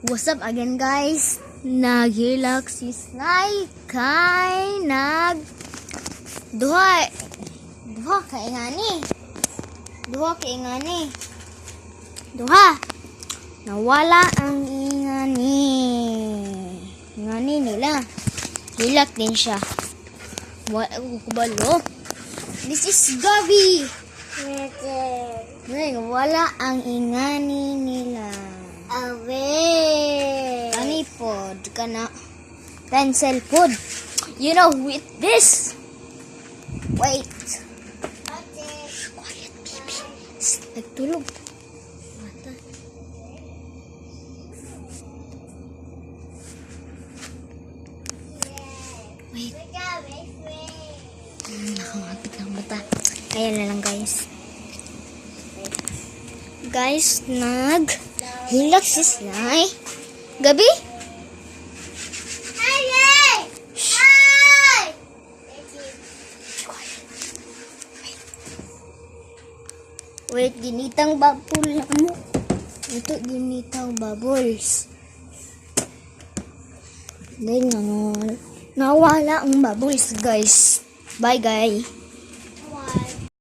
What's up again guys? Naghilak si Snai kay duha kay ingani. Nawala ang ingani. Ingani nila. Hilak din siya. Wala ko kubalo. This is Gabi. Wala ang ingani nila. Ani pod kana pencil pod. You know with this. Wait. Quiet baby. Nagtulog. Mata. Wait. Nakamapit ng mata. Ayan na lang guys. Guys, hilak si Snai. Gabi? Shh. Wait, ginitang bubble na mo. Ito, ginitang bubbles. Then, nawala ang bubbles, guys. Bye, guys.